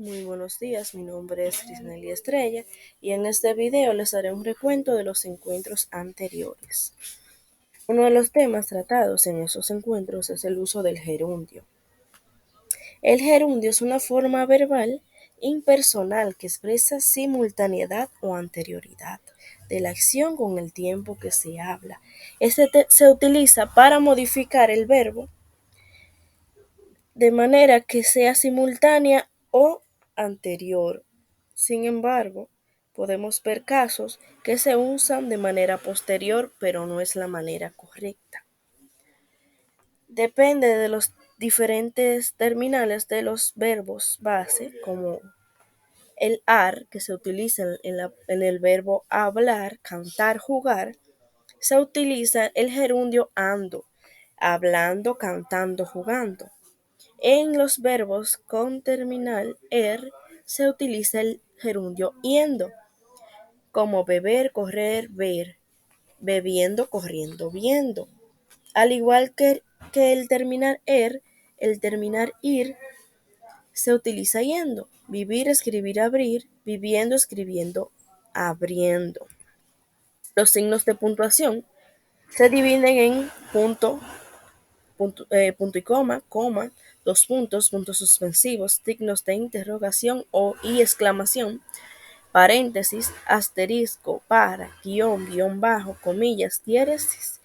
Muy buenos días, mi nombre es Crisnelly Estrella y en este video les haré un recuento de los encuentros anteriores. Uno de los temas tratados en esos encuentros es el uso del gerundio. El gerundio es una forma verbal impersonal que expresa simultaneidad o anterioridad de la acción con el tiempo que se habla. Se utiliza para modificar el verbo de manera que sea simultánea o anterior. Sin embargo, podemos ver casos que se usan de manera posterior, pero no es la manera correcta. Depende de los diferentes terminales de los verbos base, como el ar, que se utiliza en el verbo hablar, cantar, jugar, se utiliza el gerundio ando, hablando, cantando, jugando. En los verbos con terminal er se utiliza el gerundio yendo, como beber, correr, ver, bebiendo, corriendo, viendo. Al igual que el terminar ir se utiliza yendo, vivir, escribir, abrir, viviendo, escribiendo, abriendo. Los signos de puntuación se dividen en punto y coma, dos puntos, puntos suspensivos, signos de interrogación y exclamación, paréntesis, asterisco, para, guión bajo, comillas, diéresis,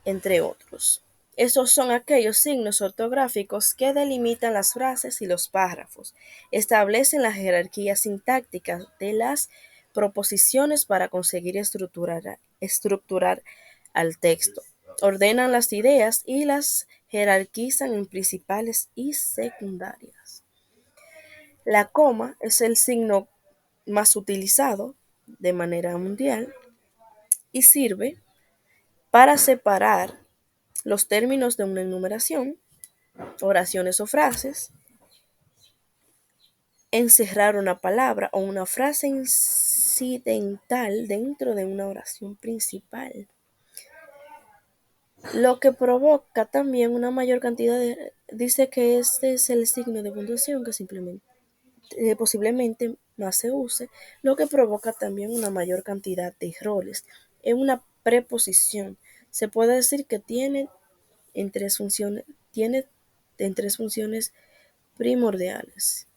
entre otros. Estos son aquellos signos ortográficos que delimitan las frases y los párrafos, establecen la jerarquía sintáctica de las proposiciones para conseguir estructurar al texto, ordenan las ideas y las jerarquizan en principales y secundarias. La coma es el signo más utilizado de manera mundial y sirve para separar los términos de una enumeración, oraciones o frases, encerrar una palabra o una frase incidental dentro de una oración principal, lo que provoca también una mayor cantidad de... Dice que este es el signo de puntuación que posiblemente más se use, lo que provoca también una mayor cantidad de errores. En una preposición se puede decir que tiene en tres funciones primordiales,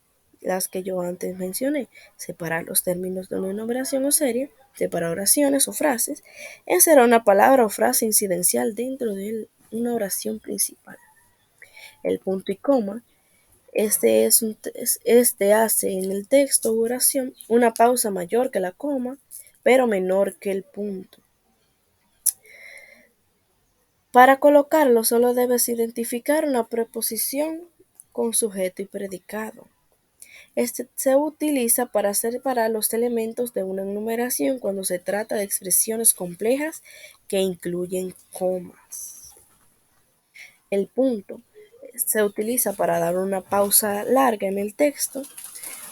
las que yo antes mencioné: separar los términos de una enumeración o serie, separar oraciones o frases, encerrar una palabra o frase incidencial dentro de una oración principal. El punto y coma, este hace en el texto u oración una pausa mayor que la coma, pero menor que el punto. Para colocarlo solo debes identificar una preposición con sujeto y predicado. Este se utiliza para separar los elementos de una enumeración cuando se trata de expresiones complejas que incluyen comas. El punto se utiliza para dar una pausa larga en el texto.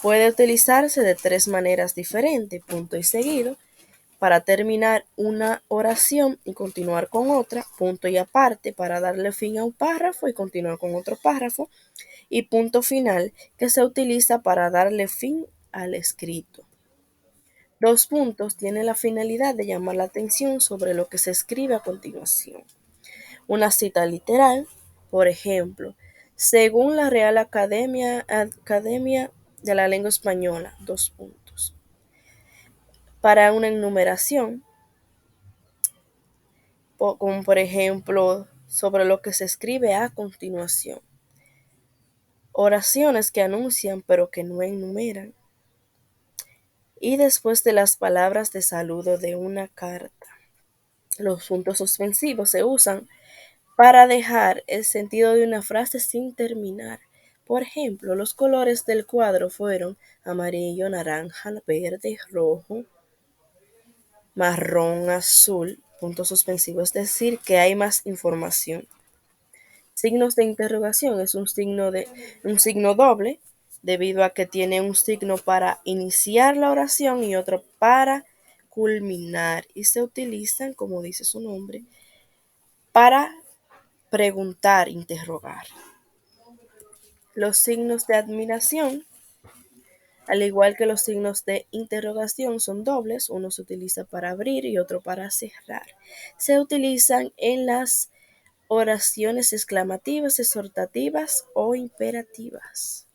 Puede utilizarse de tres maneras diferentes: punto y seguido, para terminar una oración y continuar con otra; punto y aparte, para darle fin a un párrafo y continuar con otro párrafo; y punto final, que se utiliza para darle fin al escrito. Dos puntos tienen la finalidad de llamar la atención sobre lo que se escribe a continuación. Una cita literal, por ejemplo, según la Real Academia de la Lengua Española, dos puntos. Para una enumeración, como por ejemplo, sobre lo que se escribe a continuación. Oraciones que anuncian pero que no enumeran. Y después de las palabras de saludo de una carta. Los puntos suspensivos se usan para dejar el sentido de una frase sin terminar. Por ejemplo, los colores del cuadro fueron amarillo, naranja, verde, rojo, marrón, azul, punto suspensivo, es decir, que hay más información. Signos de interrogación es un signo doble, debido a que tiene un signo para iniciar la oración y otro para culminar, y se utilizan, como dice su nombre, para preguntar, interrogar. Los signos de admiración Al igual que los signos de interrogación son dobles, uno se utiliza para abrir y otro para cerrar. Se utilizan en las oraciones exclamativas, exhortativas o imperativas.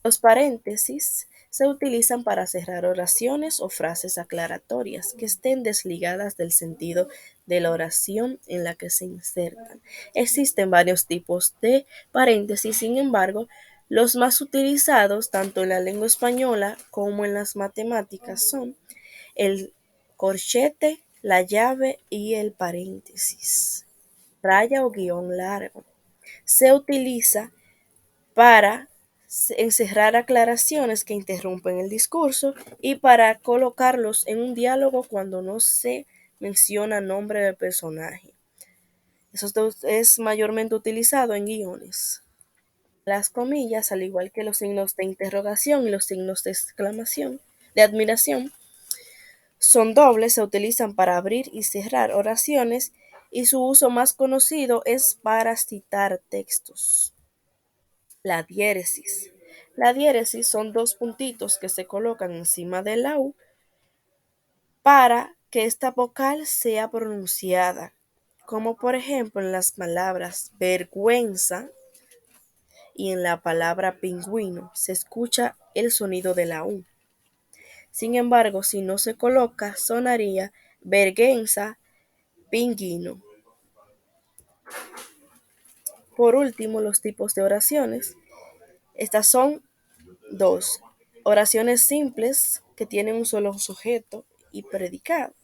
Los paréntesis se utilizan para cerrar oraciones o frases aclaratorias que estén desligadas del sentido de la oración en la que se insertan. Existen varios tipos de paréntesis, sin embargo, los más utilizados tanto en la lengua española como en las matemáticas son el corchete, la llave y el paréntesis. Raya o guión largo. Se utiliza para encerrar aclaraciones que interrumpen el discurso y para colocarlos en un diálogo cuando no se menciona nombre del personaje. Eso es mayormente utilizado en guiones. Las comillas, al igual que los signos de interrogación y los signos de exclamación, de admiración, son dobles, se utilizan para abrir y cerrar oraciones y su uso más conocido es para citar textos. La diéresis. La diéresis son dos puntitos que se colocan encima de la U para que esta vocal sea pronunciada, como por ejemplo en las palabras vergüenza y en la palabra pingüino se escucha el sonido de la U. Sin embargo, si no se coloca, sonaría vergüenza, pingüino. Por último, los tipos de oraciones. Estas son dos: oraciones simples que tienen un solo sujeto y predicado.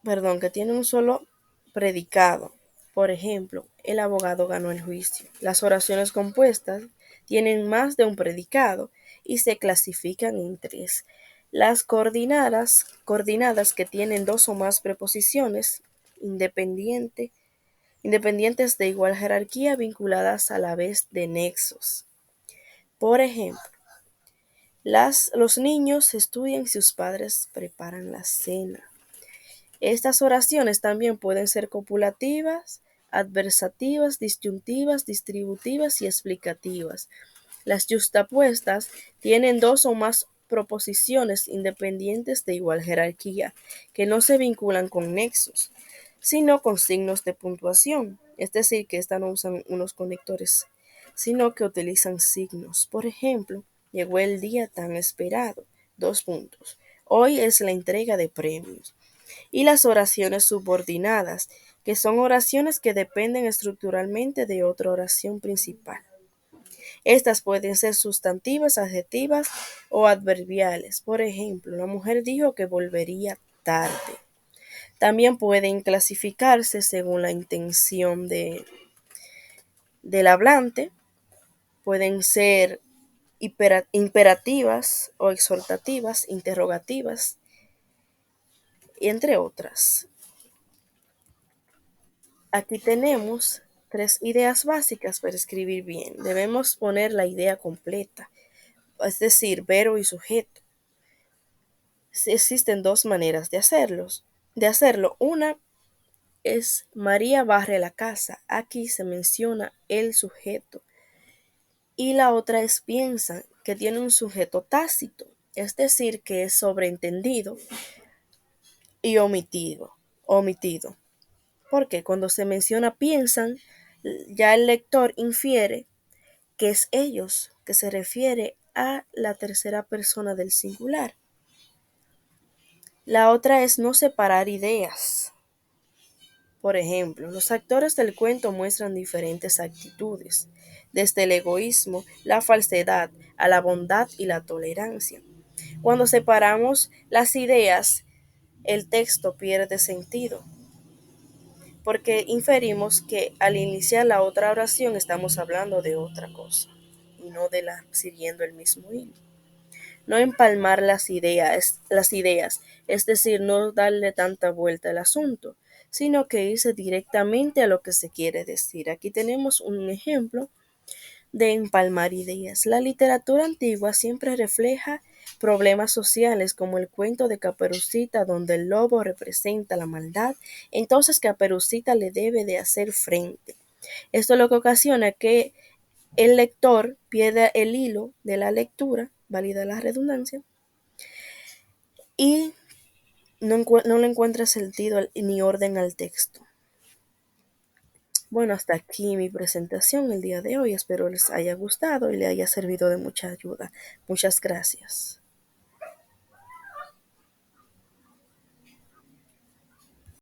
Que tienen un solo predicado. Por ejemplo, el abogado ganó el juicio. Las oraciones compuestas tienen más de un predicado y se clasifican en tres. Las coordinadas que tienen dos o más preposiciones independientes de igual jerarquía vinculadas a la vez de nexos. Por ejemplo, los niños estudian si sus padres preparan la cena. Estas oraciones también pueden ser copulativas, adversativas, disyuntivas, distributivas y explicativas. Las yuxtapuestas tienen dos o más proposiciones independientes de igual jerarquía, que no se vinculan con nexos, sino con signos de puntuación, es decir, que estas no usan unos conectores, sino que utilizan signos. Por ejemplo, llegó el día tan esperado, dos puntos. Hoy es la entrega de premios. Y las oraciones subordinadas, que son oraciones que dependen estructuralmente de otra oración principal. Estas pueden ser sustantivas, adjetivas o adverbiales. Por ejemplo, la mujer dijo que volvería tarde. También pueden clasificarse según la intención del hablante. Pueden ser imperativas o exhortativas, interrogativas, entre otras. Aquí tenemos tres ideas básicas para escribir bien. Debemos poner la idea completa, es decir, verbo y sujeto. Existen dos maneras de hacerlo. Una es María barre la casa. Aquí se menciona el sujeto. Y la otra es piensan, que tiene un sujeto tácito, es decir, que es sobreentendido y omitido. Porque cuando se menciona piensan, ya el lector infiere que es ellos, que se refiere a la tercera persona del singular. La otra es no separar ideas. Por ejemplo, los actores del cuento muestran diferentes actitudes, desde el egoísmo, la falsedad, a la bondad y la tolerancia. Cuando separamos las ideas, el texto pierde sentido, porque inferimos que al iniciar la otra oración estamos hablando de otra cosa y no siguiendo el mismo hilo. No empalmar las ideas, es decir, no darle tanta vuelta al asunto, sino que irse directamente a lo que se quiere decir. Aquí tenemos un ejemplo de empalmar ideas. La literatura antigua siempre refleja problemas sociales, como el cuento de Caperucita, donde el lobo representa la maldad, entonces Caperucita le debe de hacer frente. Esto es lo que ocasiona que el lector pierde el hilo de la lectura, válida la redundancia, y no le encuentra sentido ni orden al texto. Bueno, hasta aquí mi presentación el día de hoy. Espero les haya gustado y le haya servido de mucha ayuda. Muchas gracias.